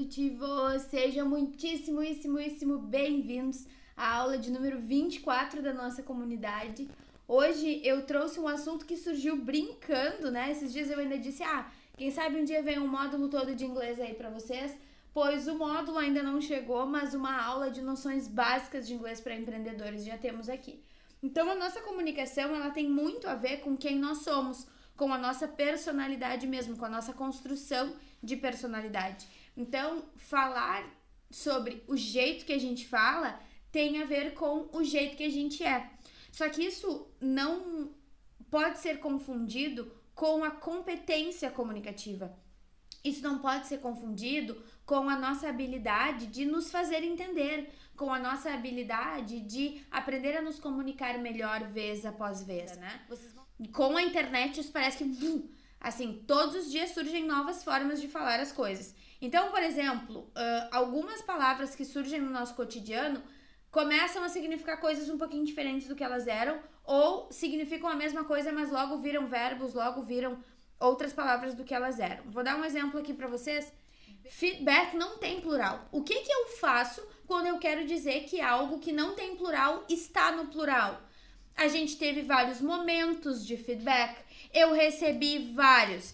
produtivos! Sejam muitíssimo bem-vindos à aula de número 24 da nossa comunidade. Hoje eu trouxe um assunto que surgiu brincando, né? Esses dias eu ainda disse, quem sabe um dia vem um módulo todo de inglês aí pra vocês, pois o módulo ainda não chegou, mas uma aula de noções básicas de inglês para empreendedores já temos aqui. Então a nossa comunicação, ela tem muito a ver com quem nós somos, com a nossa personalidade mesmo, com a nossa construção de personalidade. Então, falar sobre o jeito que a gente fala tem a ver com o jeito que a gente é. Só que isso não pode ser confundido com a competência comunicativa. Isso não pode ser confundido com a nossa habilidade de nos fazer entender, com a nossa habilidade de aprender a nos comunicar melhor vez após vez, né? Com a internet isso parece que, assim, todos os dias surgem novas formas de falar as coisas. Então, por exemplo, algumas palavras que surgem no nosso cotidiano começam a significar coisas um pouquinho diferentes do que elas eram, ou significam a mesma coisa, mas logo viram verbos, logo viram outras palavras do que elas eram. Vou dar um exemplo aqui pra vocês. Feedback não tem plural. O que eu faço quando eu quero dizer que algo que não tem plural está no plural? A gente teve vários momentos de feedback. Eu recebi várias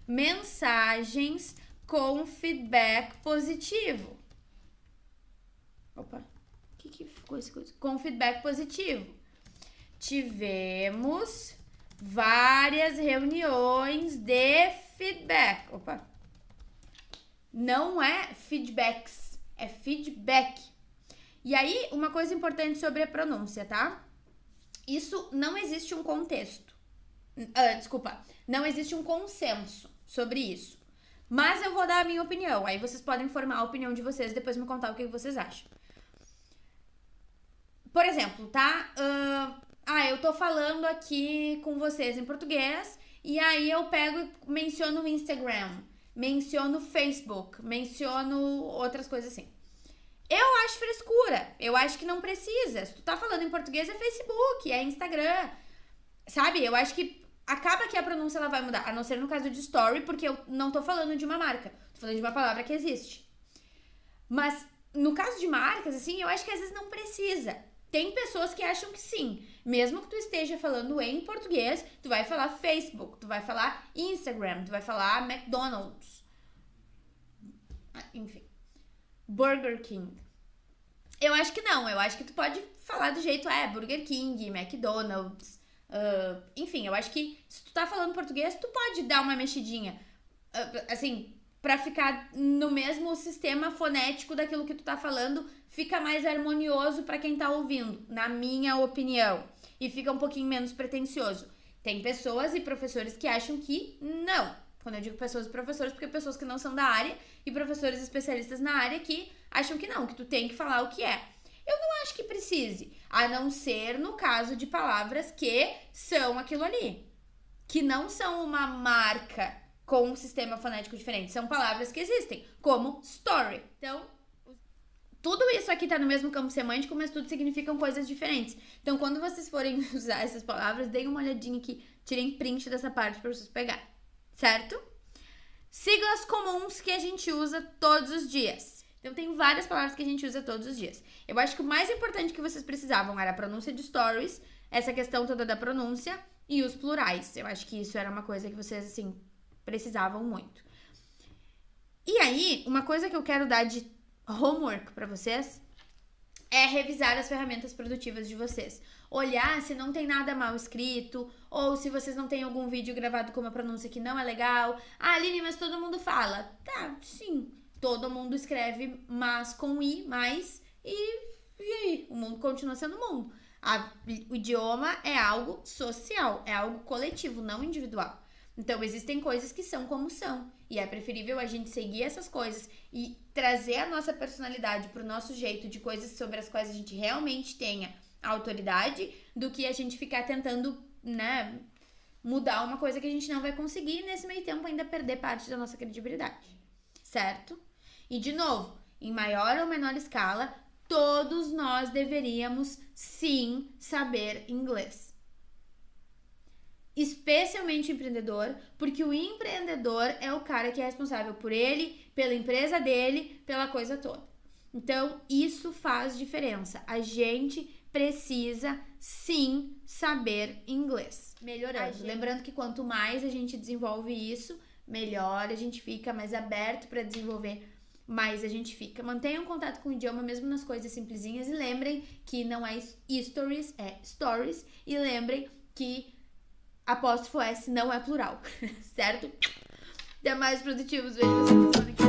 mensagens com feedback positivo. Opa, o que ficou essa coisa? Com feedback positivo. Tivemos várias reuniões de feedback. Opa. Não é feedbacks, é feedback. E aí, uma coisa importante sobre a pronúncia, tá? Isso não existe um contexto. Não existe um consenso sobre isso. Mas eu vou dar a minha opinião. Aí vocês podem formar a opinião de vocês e depois me contar o que vocês acham. Por exemplo, tá? Eu tô falando aqui com vocês em português e aí eu pego e menciono o Instagram, menciono o Facebook, menciono outras coisas assim. Eu acho frescura, eu acho que não precisa. Se tu tá falando em português é Facebook, é Instagram, sabe? Eu acho que acaba que a pronúncia ela vai mudar, a não ser no caso de story, porque eu não tô falando de uma marca, tô falando de uma palavra que existe. Mas no caso de marcas, assim, eu acho que às vezes não precisa. Tem pessoas que acham que sim, mesmo que tu esteja falando em português, tu vai falar Facebook, tu vai falar Instagram, tu vai falar McDonald's, enfim, Burger King. Eu acho que não, eu acho que tu pode falar do jeito, Burger King, McDonald's, enfim, eu acho que se tu tá falando português, tu pode dar uma mexidinha, assim, pra ficar no mesmo sistema fonético daquilo que tu tá falando, fica mais harmonioso pra quem tá ouvindo, na minha opinião, e fica um pouquinho menos pretensioso. Tem pessoas e professores que acham que não. Quando eu digo pessoas e professores, porque pessoas que não são da área e professores especialistas na área que acham que não, que tu tem que falar o que é. Eu não acho que precise, a não ser no caso de palavras que são aquilo ali, que não são uma marca com um sistema fonético diferente, são palavras que existem, como story. Então, tudo isso aqui tá no mesmo campo semântico, mas tudo significam coisas diferentes. Então, quando vocês forem usar essas palavras, deem uma olhadinha aqui, tirem print dessa parte pra vocês pegarem, certo? Siglas comuns que a gente usa todos os dias. Então, tem várias palavras que a gente usa todos os dias. Eu acho que o mais importante que vocês precisavam era a pronúncia de stories, essa questão toda da pronúncia e os plurais. Eu acho que isso era uma coisa que vocês, assim, precisavam muito. E aí, uma coisa que eu quero dar de homework pra vocês é revisar as ferramentas produtivas de vocês. Olhar se não tem nada mal escrito, ou se vocês não têm algum vídeo gravado com uma pronúncia que não é legal. Aline, mas todo mundo fala. Tá, sim. Todo mundo escreve mas com i, mais, e aí? O mundo continua sendo mundo. O idioma é algo social, é algo coletivo, não individual. Então, existem coisas que são como são. E é preferível a gente seguir essas coisas e trazer a nossa personalidade pro nosso jeito de coisas sobre as quais a gente realmente tenha autoridade, do que a gente ficar tentando, né, mudar uma coisa que a gente não vai conseguir e nesse meio tempo ainda perder parte da nossa credibilidade. Certo? E, de novo, em maior ou menor escala, todos nós deveríamos, sim, saber inglês. especialmente o empreendedor, porque o empreendedor é o cara que é responsável por ele, pela empresa dele, pela coisa toda. Então, isso faz diferença. A gente precisa, sim, saber inglês. Melhorando. Lembrando que quanto mais a gente desenvolve isso, melhor a gente fica, mais aberto para desenvolver, mais a gente fica. Mantenham contato com o idioma, mesmo nas coisas simplesinhas. E lembrem que não é stories, é stories. E lembrem que apóstrofo S não é plural, certo? Até mais produtivos. Vejo vocês na semana que vem.